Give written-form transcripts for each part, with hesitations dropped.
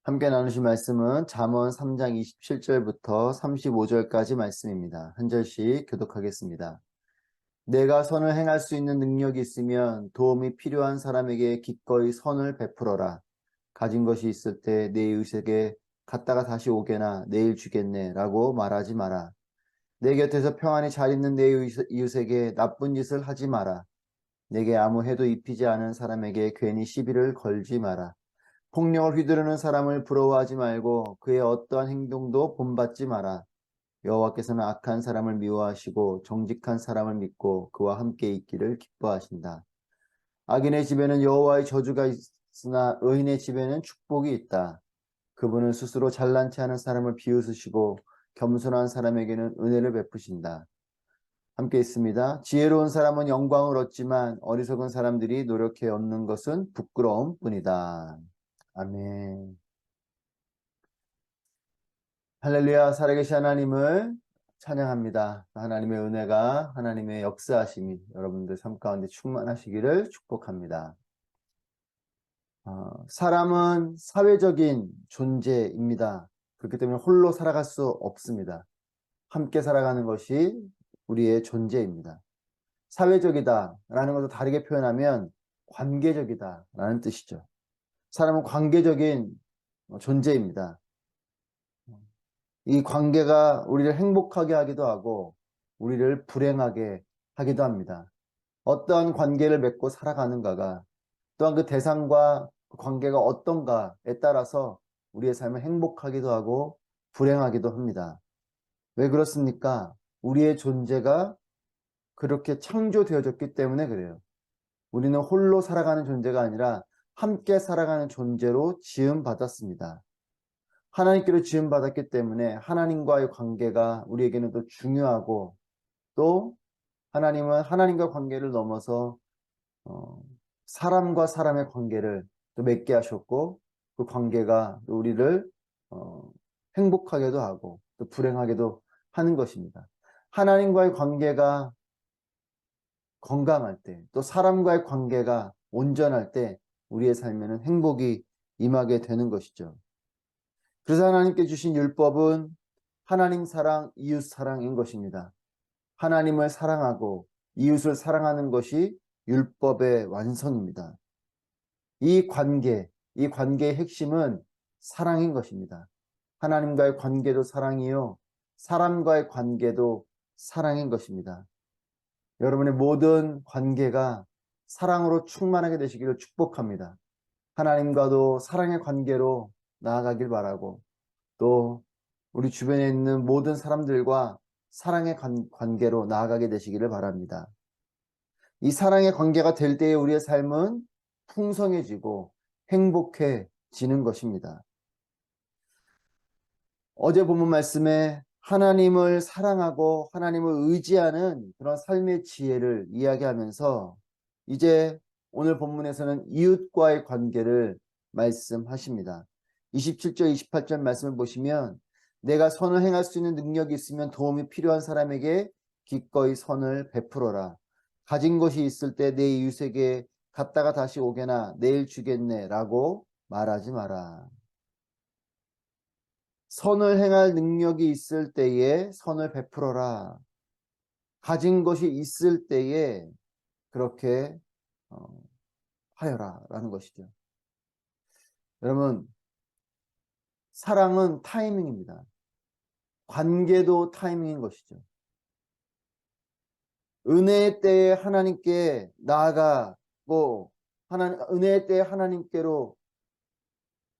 함께 나누실 말씀은 잠언 3장 27절부터 35절까지 말씀입니다. 한 절씩 교독하겠습니다. 내가 선을 행할 수 있는 능력이 있으면 도움이 필요한 사람에게 기꺼이 선을 베풀어라. 가진 것이 있을 때 내 이웃에게 갔다가 다시 오게나 내일 주겠네 라고 말하지 마라. 내 곁에서 평안히 잘 있는 내 이웃에게 나쁜 짓을 하지 마라. 내게 아무 해도 입히지 않은 사람에게 괜히 시비를 걸지 마라. 폭력을 휘두르는 사람을 부러워하지 말고 그의 어떠한 행동도 본받지 마라. 여호와께서는 악한 사람을 미워하시고 정직한 사람을 믿고 그와 함께 있기를 기뻐하신다. 악인의 집에는 여호와의 저주가 있으나 의인의 집에는 축복이 있다. 그분은 스스로 잘난 체 하는 사람을 비웃으시고 겸손한 사람에게는 은혜를 베푸신다. 함께 있습니다. 지혜로운 사람은 영광을 얻지만 어리석은 사람들이 노력해 얻는 것은 부끄러움 뿐이다. 아멘. 할렐루야. 살아계신 하나님을 찬양합니다. 하나님의 은혜가, 하나님의 역사하심이 여러분들 삶 가운데 충만하시기를 축복합니다. 사람은 사회적인 존재입니다. 그렇기 때문에 홀로 살아갈 수 없습니다. 함께 살아가는 것이 우리의 존재입니다. 사회적이다 라는 것도 다르게 표현하면 관계적이다 라는 뜻이죠. 사람은 관계적인 존재입니다. 이 관계가 우리를 행복하게 하기도 하고 우리를 불행하게 하기도 합니다. 어떠한 관계를 맺고 살아가는가가 또한 그 대상과 그 관계가 어떤가에 따라서 우리의 삶을 행복하기도 하고 불행하기도 합니다. 왜 그렇습니까? 우리의 존재가 그렇게 창조되어졌기 때문에 그래요. 우리는 홀로 살아가는 존재가 아니라 함께 살아가는 존재로 지음받았습니다. 하나님께로 지음받았기 때문에 하나님과의 관계가 우리에게는 또 중요하고 또 하나님은 하나님과 관계를 넘어서 사람과 사람의 관계를 또 맺게 하셨고 그 관계가 또 우리를 행복하게도 하고 또 불행하게도 하는 것입니다. 하나님과의 관계가 건강할 때 또 사람과의 관계가 온전할 때 우리의 삶에는 행복이 임하게 되는 것이죠. 그래서 하나님께 주신 율법은 하나님 사랑, 이웃 사랑인 것입니다. 하나님을 사랑하고 이웃을 사랑하는 것이 율법의 완성입니다. 이 관계의 핵심은 사랑인 것입니다. 하나님과의 관계도 사랑이요, 사람과의 관계도 사랑인 것입니다. 여러분의 모든 관계가 사랑으로 충만하게 되시기를 축복합니다. 하나님과도 사랑의 관계로 나아가길 바라고 또 우리 주변에 있는 모든 사람들과 사랑의 관계로 나아가게 되시기를 바랍니다. 이 사랑의 관계가 될 때에 우리의 삶은 풍성해지고 행복해지는 것입니다. 어제 본문 말씀에 하나님을 사랑하고 하나님을 의지하는 그런 삶의 지혜를 이야기하면서 이제 오늘 본문에서는 이웃과의 관계를 말씀하십니다. 27절, 28절 말씀을 보시면 내가 선을 행할 수 있는 능력이 있으면 도움이 필요한 사람에게 기꺼이 선을 베풀어라. 가진 것이 있을 때 내 이웃에게 갔다가 다시 오게나 내일 주겠네 라고 말하지 마라. 선을 행할 능력이 있을 때에 선을 베풀어라. 가진 것이 있을 때에 그렇게 하여라 라는 것이죠. 여러분, 사랑은 타이밍입니다. 관계도 타이밍인 것이죠. 은혜의 때에 하나님께 나아가고 은혜의 때에 하나님께로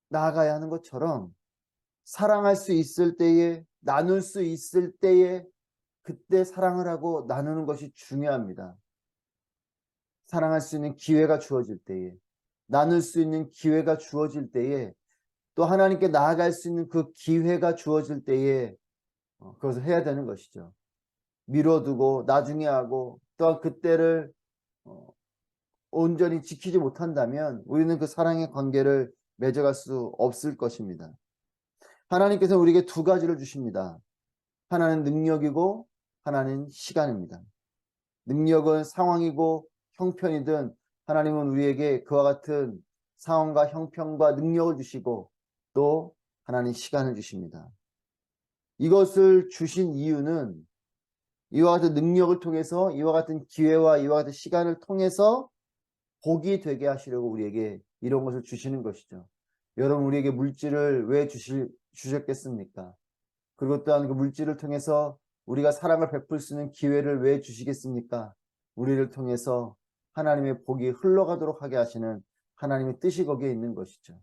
나아가야 하는 것처럼 사랑할 수 있을 때에 나눌 수 있을 때에 그때 사랑을 하고 나누는 것이 중요합니다. 사랑할 수 있는 기회가 주어질 때에 나눌 수 있는 기회가 주어질 때에 또 하나님께 나아갈 수 있는 그 기회가 주어질 때에 그것을 해야 되는 것이죠. 미뤄두고 나중에 하고 또한 그때를 온전히 지키지 못한다면 우리는 그 사랑의 관계를 맺어갈 수 없을 것입니다. 하나님께서 우리에게 두 가지를 주십니다. 하나는 능력이고 하나는 시간입니다. 능력은 상황이고 형편이든 하나님은 우리에게 그와 같은 상황과 형편과 능력을 주시고 또 하나님 시간을 주십니다. 이것을 주신 이유는 이와 같은 능력을 통해서, 이와 같은 기회와 이와 같은 시간을 통해서 복이 되게 하시려고 우리에게 이런 것을 주시는 것이죠. 여러분, 우리에게 물질을 왜 주셨겠습니까? 그리고 또한 그 물질을 통해서 우리가 사랑을 베풀 수 있는 기회를 왜 주시겠습니까? 우리를 통해서 하나님의 복이 흘러가도록 하게 하시는 하나님의 뜻이 거기에 있는 것이죠.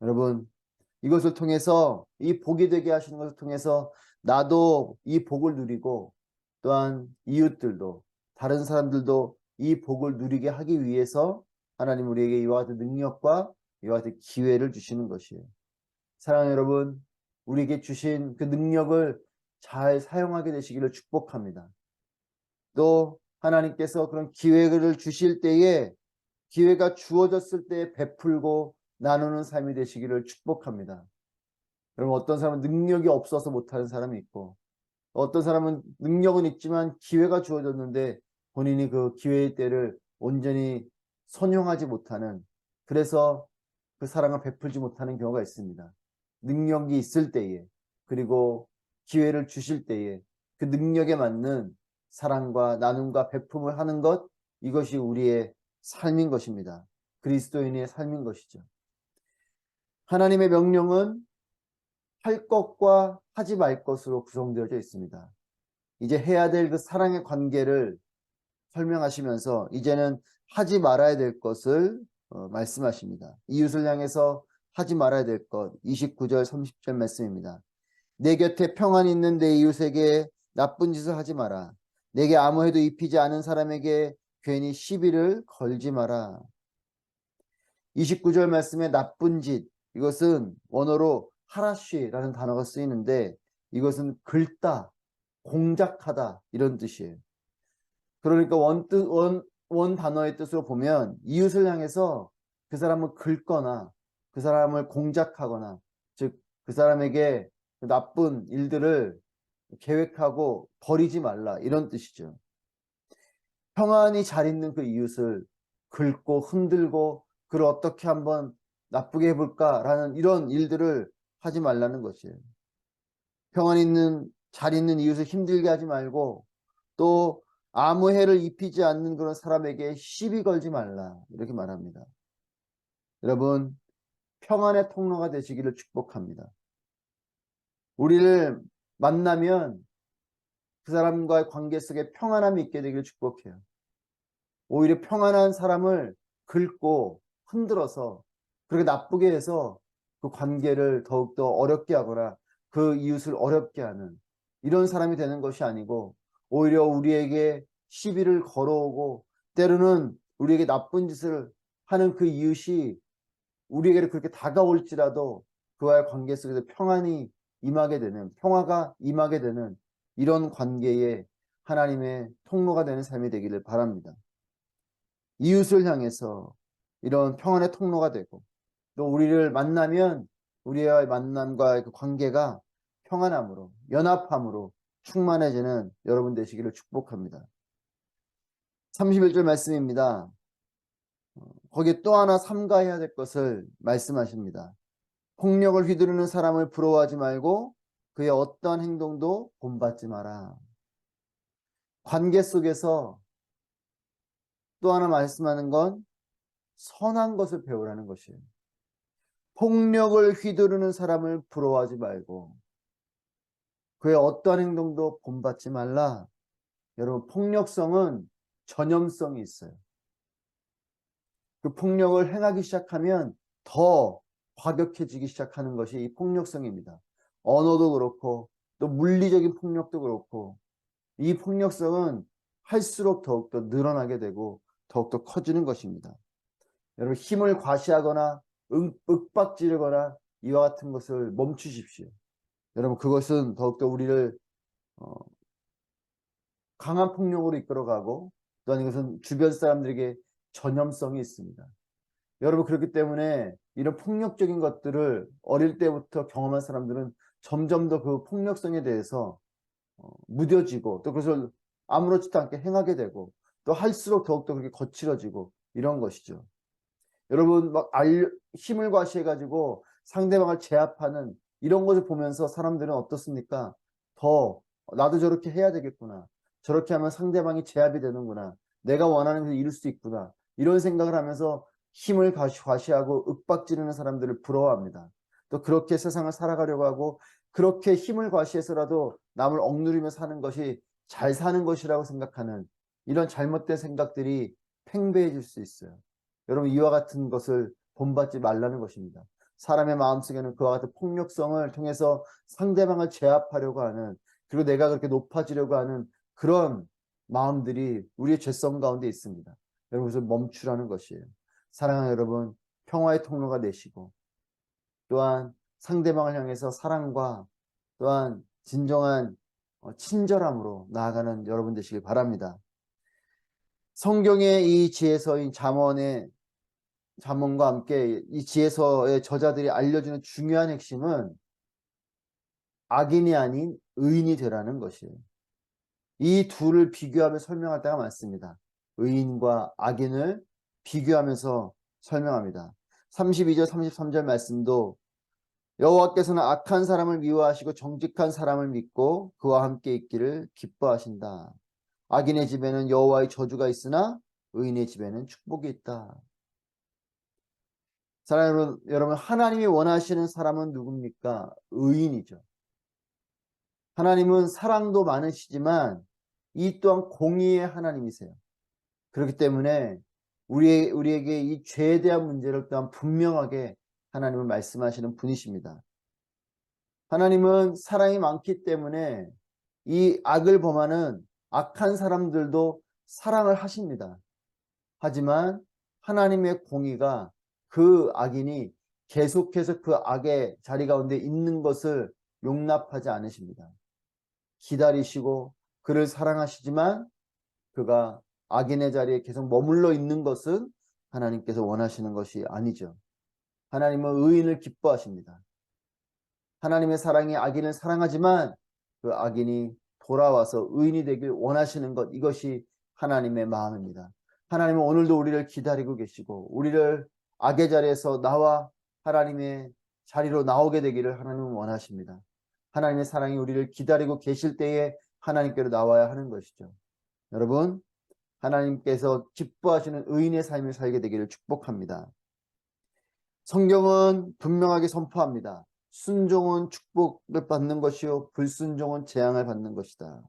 여러분, 이것을 통해서, 이 복이 되게 하시는 것을 통해서 나도 이 복을 누리고 또한 이웃들도, 다른 사람들도 이 복을 누리게 하기 위해서 하나님 우리에게 이와 같은 능력과 이와 같은 기회를 주시는 것이에요. 사랑하는 여러분, 우리에게 주신 그 능력을 잘 사용하게 되시기를 축복합니다. 또 하나님께서 그런 기회를 주실 때에, 기회가 주어졌을 때에 베풀고 나누는 삶이 되시기를 축복합니다. 여러분, 어떤 사람은 능력이 없어서 못하는 사람이 있고, 어떤 사람은 능력은 있지만 기회가 주어졌는데 본인이 그 기회의 때를 온전히 선용하지 못하는, 그래서 그 사랑을 베풀지 못하는 경우가 있습니다. 능력이 있을 때에, 그리고 기회를 주실 때에 그 능력에 맞는 사랑과 나눔과 베품을 하는 것, 이것이 우리의 삶인 것입니다. 그리스도인의 삶인 것이죠. 하나님의 명령은 할 것과 하지 말 것으로 구성되어져 있습니다. 이제 해야 될 그 사랑의 관계를 설명하시면서 이제는 하지 말아야 될 것을 말씀하십니다. 이웃을 향해서 하지 말아야 될 것, 29절 30절 말씀입니다. 내 곁에 평안이 있는 내 이웃에게 나쁜 짓을 하지 마라. 내게 아무 해도 입히지 않은 사람에게 괜히 시비를 걸지 마라. 29절 말씀에 나쁜 짓, 이것은 원어로 하라쉬라는 단어가 쓰이는데 이것은 긁다, 공작하다 이런 뜻이에요. 그러니까 원 단어의 뜻으로 보면 이웃을 향해서 그 사람을 긁거나 그 사람을 공작하거나, 즉 그 사람에게 나쁜 일들을 계획하고 버리지 말라, 이런 뜻이죠. 평안히 잘 있는 그 이웃을 긁고 흔들고 그를 어떻게 한번 나쁘게 해볼까라는 이런 일들을 하지 말라는 것이에요. 평안 있는, 잘 있는 이웃을 힘들게 하지 말고 또 아무 해를 입히지 않는 그런 사람에게 시비 걸지 말라, 이렇게 말합니다. 여러분, 평안의 통로가 되시기를 축복합니다. 우리를 만나면 그 사람과의 관계 속에 평안함이 있게 되기를 축복해요. 오히려 평안한 사람을 긁고 흔들어서 그렇게 나쁘게 해서 그 관계를 더욱더 어렵게 하거나 그 이웃을 어렵게 하는 이런 사람이 되는 것이 아니고, 오히려 우리에게 시비를 걸어오고 때로는 우리에게 나쁜 짓을 하는 그 이웃이 우리에게 그렇게 다가올지라도 그와의 관계 속에서 평안이 임하게 되는, 평화가 임하게 되는 이런 관계에 하나님의 통로가 되는 삶이 되기를 바랍니다. 이웃을 향해서 이런 평안의 통로가 되고, 또 우리를 만나면 우리와의 만남과 그 관계가 평안함으로, 연합함으로 충만해지는 여러분 되시기를 축복합니다. 31절 말씀입니다. 거기에 또 하나 삼가해야 될 것을 말씀하십니다. 폭력을 휘두르는 사람을 부러워하지 말고 그의 어떠한 행동도 본받지 마라. 관계 속에서 또 하나 말씀하는 건 선한 것을 배우라는 것이에요. 폭력을 휘두르는 사람을 부러워하지 말고 그의 어떠한 행동도 본받지 말라. 여러분, 폭력성은 전염성이 있어요. 그 폭력을 행하기 시작하면 더 과격해지기 시작하는 것이 이 폭력성입니다. 언어도 그렇고 또 물리적인 폭력도 그렇고, 이 폭력성은 할수록 더욱더 늘어나게 되고 더욱더 커지는 것입니다. 여러분, 힘을 과시하거나 윽박지르거나 이와 같은 것을 멈추십시오. 여러분, 그것은 더욱더 우리를 강한 폭력으로 이끌어가고, 또한 이것은 주변 사람들에게 전염성이 있습니다. 여러분, 그렇기 때문에 이런 폭력적인 것들을 어릴 때부터 경험한 사람들은 점점 더 그 폭력성에 대해서 무뎌지고, 또 그것을 아무렇지도 않게 행하게 되고, 또 할수록 더욱더 그렇게 거칠어지고 이런 것이죠. 여러분, 막 힘을 과시해가지고 상대방을 제압하는 이런 것을 보면서 사람들은 어떻습니까? 더 나도 저렇게 해야 되겠구나. 저렇게 하면 상대방이 제압이 되는구나. 내가 원하는 것을 이룰 수 있구나. 이런 생각을 하면서 힘을 과시하고 윽박지르는 사람들을 부러워합니다. 또 그렇게 세상을 살아가려고 하고 그렇게 힘을 과시해서라도 남을 억누르며 사는 것이 잘 사는 것이라고 생각하는 이런 잘못된 생각들이 팽배해질 수 있어요. 여러분 이와 같은 것을 본받지 말라는 것입니다. 사람의 마음속에는 그와 같은 폭력성을 통해서 상대방을 제압하려고 하는 그리고 내가 그렇게 높아지려고 하는 그런 마음들이 우리의 죄성 가운데 있습니다. 여러분 그것을 멈추라는 것이에요. 사랑하는 여러분 평화의 통로가 되시고 또한 상대방을 향해서 사랑과 또한 진정한 친절함으로 나아가는 여러분 되시길 바랍니다. 성경의 이 지혜서인 잠언과 함께 이 지혜서의 저자들이 알려주는 중요한 핵심은 악인이 아닌 의인이 되라는 것이에요. 이 둘을 비교하며 설명할 때가 많습니다. 의인과 악인을 비교하면서 설명합니다. 32절 33절 말씀도 여호와께서는 악한 사람을 미워하시고 정직한 사람을 믿고 그와 함께 있기를 기뻐하신다. 악인의 집에는 여호와의 저주가 있으나 의인의 집에는 축복이 있다. 사랑하는 여러분, 하나님이 원하시는 사람은 누굽니까? 의인이죠. 하나님은 사랑도 많으시지만 이 또한 공의의 하나님이세요. 그렇기 때문에 우리에게 이 죄에 대한 문제를 또한 분명하게 하나님은 말씀하시는 분이십니다. 하나님은 사랑이 많기 때문에 이 악을 범하는 악한 사람들도 사랑을 하십니다. 하지만 하나님의 공의가 그 악인이 계속해서 그 악의 자리 가운데 있는 것을 용납하지 않으십니다. 기다리시고 그를 사랑하시지만 그가 악인의 자리에 계속 머물러 있는 것은 하나님께서 원하시는 것이 아니죠. 하나님은 의인을 기뻐하십니다. 하나님의 사랑이 악인을 사랑하지만 그 악인이 돌아와서 의인이 되길 원하시는 것, 이것이 하나님의 마음입니다. 하나님은 오늘도 우리를 기다리고 계시고 우리를 악의 자리에서 나와 하나님의 자리로 나오게 되기를 하나님은 원하십니다. 하나님의 사랑이 우리를 기다리고 계실 때에 하나님께로 나와야 하는 것이죠. 여러분, 하나님께서 기뻐하시는 의인의 삶을 살게 되기를 축복합니다. 성경은 분명하게 선포합니다. 순종은 축복을 받는 것이요 불순종은 재앙을 받는 것이다.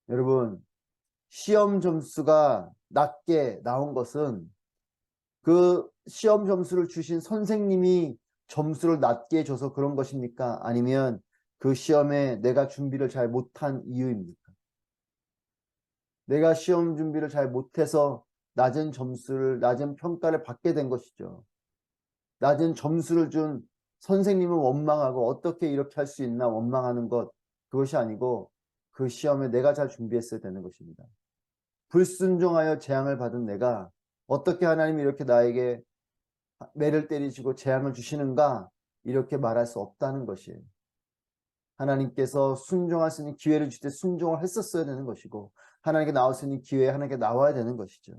여러분, 시험 점수가 낮게 나온 것은 그 시험 점수를 주신 선생님이 점수를 낮게 줘서 그런 것입니까? 아니면 그 시험에 내가 준비를 잘 못한 이유입니까? 내가 시험 준비를 잘 못해서 낮은 평가를 받게 된 것이죠. 낮은 점수를 준 선생님을 원망하고 어떻게 이렇게 할 수 있나 원망하는 것, 그것이 아니고 그 시험에 내가 잘 준비했어야 되는 것입니다. 불순종하여 재앙을 받은 내가 어떻게 하나님이 이렇게 나에게 매를 때리시고 재앙을 주시는가, 이렇게 말할 수 없다는 것이에요. 하나님께서 순종할 수 있는 기회를 주실 때 순종을 했었어야 되는 것이고 하나님께 나올 수 있는 기회에 하나님께 나와야 되는 것이죠.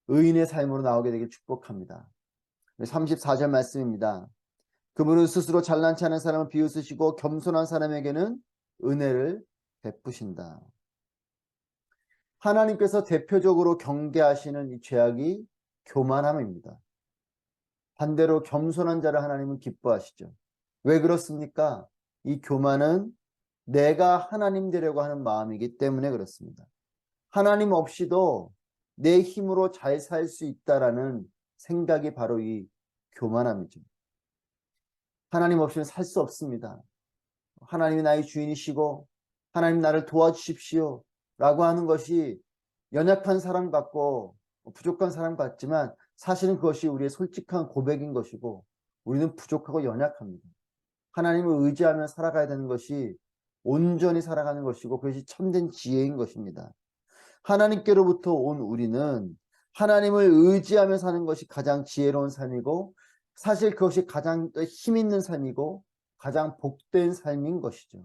의인의 삶으로 나오게 되길 축복합니다. 34절 말씀입니다. 그분은 스스로 잘난치 않은 사람을 비웃으시고 겸손한 사람에게는 은혜를 베푸신다. 하나님께서 대표적으로 경계하시는 이 죄악이 교만함입니다. 반대로 겸손한 자를 하나님은 기뻐하시죠. 왜 그렇습니까? 이 교만은 내가 하나님 되려고 하는 마음이기 때문에 그렇습니다. 하나님 없이도 내 힘으로 잘 살 수 있다라는 생각이 바로 이 교만함이죠. 하나님 없이는 살 수 없습니다. 하나님이 나의 주인이시고 하나님 나를 도와주십시오 라고 하는 것이 연약한 사람 같고 부족한 사람 같지만 사실은 그것이 우리의 솔직한 고백인 것이고 우리는 부족하고 연약합니다. 하나님을 의지하며 살아가야 되는 것이 온전히 살아가는 것이고 그것이 참된 지혜인 것입니다. 하나님께로부터 온 우리는 하나님을 의지하며 사는 것이 가장 지혜로운 삶이고 사실 그것이 가장 힘 있는 삶이고 가장 복된 삶인 것이죠.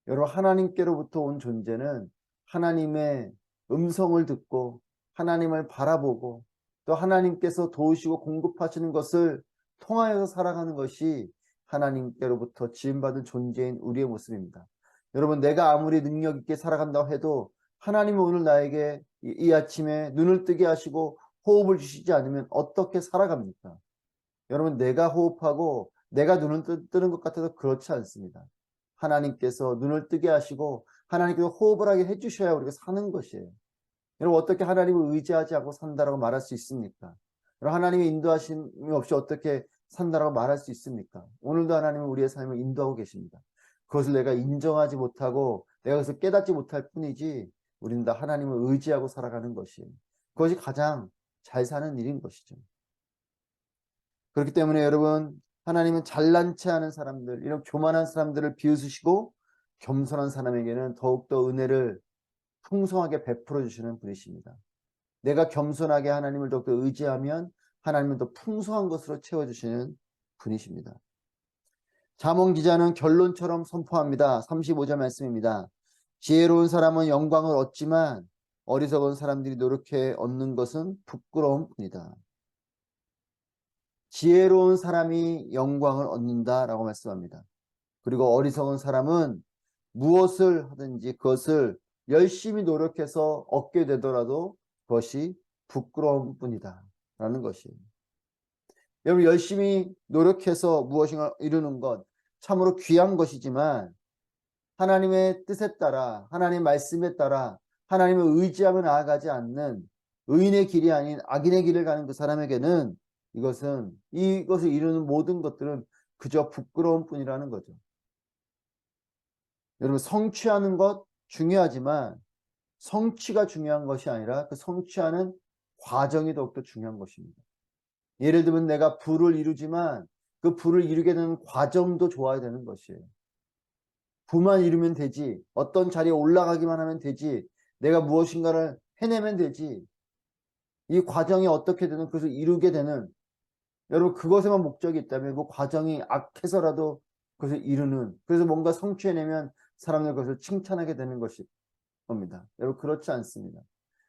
여러분, 하나님께로부터 온 존재는 하나님의 음성을 듣고 하나님을 바라보고 또 하나님께서 도우시고 공급하시는 것을 통하여서 살아가는 것이 하나님께로부터 지음받은 존재인 우리의 모습입니다. 여러분, 내가 아무리 능력 있게 살아간다고 해도 하나님이 오늘 나에게 이 아침에 눈을 뜨게 하시고 호흡을 주시지 않으면 어떻게 살아갑니까? 여러분, 내가 호흡하고 내가 눈을 뜨는 것 같아도 그렇지 않습니다. 하나님께서 눈을 뜨게 하시고 하나님께서 호흡을 하게 해주셔야 우리가 사는 것이에요. 여러분, 어떻게 하나님을 의지하지 않고 산다라고 말할 수 있습니까? 여러분, 하나님의 인도하심이 없이 어떻게 산다라고 말할 수 있습니까? 오늘도 하나님은 우리의 삶을 인도하고 계십니다. 그것을 내가 인정하지 못하고 내가 그것을 깨닫지 못할 뿐이지 우리는 다 하나님을 의지하고 살아가는 것이에요. 그것이 가장 잘 사는 일인 것이죠. 그렇기 때문에 여러분, 하나님은 잘난 체 하는 사람들, 이런 교만한 사람들을 비웃으시고 겸손한 사람에게는 더욱더 은혜를 풍성하게 베풀어 주시는 분이십니다. 내가 겸손하게 하나님을 더욱더 의지하면 하나님은 더 풍성한 것으로 채워주시는 분이십니다. 잠언 기자는 결론처럼 선포합니다. 35절 말씀입니다. 지혜로운 사람은 영광을 얻지만 어리석은 사람들이 노력해 얻는 것은 부끄러운 뿐이다. 지혜로운 사람이 영광을 얻는다라고 말씀합니다. 그리고 어리석은 사람은 무엇을 하든지 그것을 열심히 노력해서 얻게 되더라도 그것이 부끄러운 뿐이다 라는 것이에요. 여러분, 열심히 노력해서 무엇인가 이루는 것 참으로 귀한 것이지만 하나님의 뜻에 따라, 하나님의 말씀에 따라 하나님을 의지하며 나아가지 않는 의인의 길이 아닌 악인의 길을 가는 그 사람에게는 이것을 이루는 모든 것들은 그저 부끄러운 뿐이라는 거죠. 여러분, 성취하는 것 중요하지만 성취가 중요한 것이 아니라 그 성취하는 과정이 더욱더 중요한 것입니다. 예를 들면 내가 부를 이루지만 그 부를 이루게 되는 과정도 좋아야 되는 것이에요. 부만 이루면 되지, 어떤 자리에 올라가기만 하면 되지, 내가 무엇인가를 해내면 되지, 이 과정이 어떻게 되는 그것을 이루게 되는, 여러분, 그것에만 목적이 있다면 그 과정이 악해서라도 그것을 이루는, 그래서 뭔가 성취해내면 사람들 그것을 칭찬하게 되는 것이 겁니다. 여러분, 그렇지 않습니다.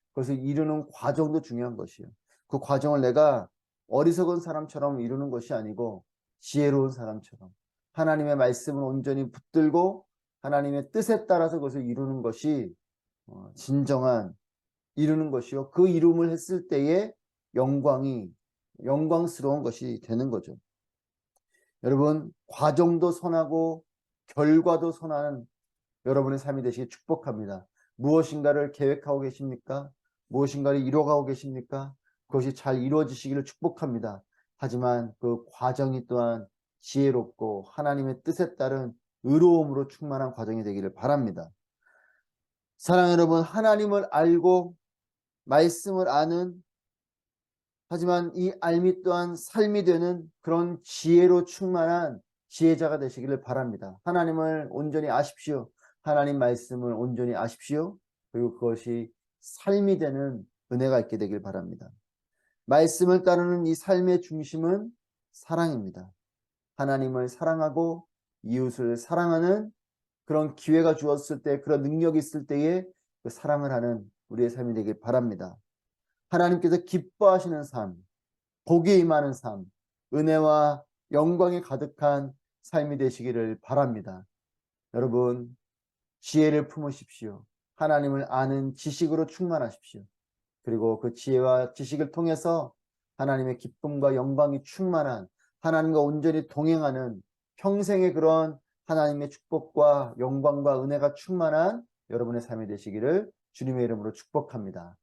그것을 이루는 과정도 중요한 것이에요. 그 과정을 내가 어리석은 사람처럼 이루는 것이 아니고 지혜로운 사람처럼 하나님의 말씀을 온전히 붙들고 하나님의 뜻에 따라서 그것을 이루는 것이 진정한 이루는 것이요. 그 이름을 했을 때의 영광스러운 것이 되는 거죠. 여러분, 과정도 선하고 결과도 선한 여러분의 삶이 되시길 축복합니다. 무엇인가를 계획하고 계십니까? 무엇인가를 이뤄가고 계십니까? 그것이 잘 이루어지시기를 축복합니다. 하지만 그 과정이 또한 지혜롭고 하나님의 뜻에 따른 의로움으로 충만한 과정이 되기를 바랍니다. 사랑하는 여러분, 하나님을 알고 말씀을 아는, 하지만 이 알미 또한 삶이 되는 그런 지혜로 충만한 지혜자가 되시기를 바랍니다. 하나님을 온전히 아십시오. 하나님 말씀을 온전히 아십시오. 그리고 그것이 삶이 되는 은혜가 있게 되길 바랍니다. 말씀을 따르는 이 삶의 중심은 사랑입니다. 하나님을 사랑하고 이웃을 사랑하는 그런 기회가 주었을 때, 그런 능력이 있을 때에 그 사랑을 하는 우리의 삶이 되길 바랍니다. 하나님께서 기뻐하시는 삶, 복이 임하는 삶, 은혜와 영광이 가득한 삶이 되시기를 바랍니다. 여러분, 지혜를 품으십시오. 하나님을 아는 지식으로 충만하십시오. 그리고 그 지혜와 지식을 통해서 하나님의 기쁨과 영광이 충만한, 하나님과 온전히 동행하는 평생의 그런 하나님의 축복과 영광과 은혜가 충만한 여러분의 삶이 되시기를 주님의 이름으로 축복합니다.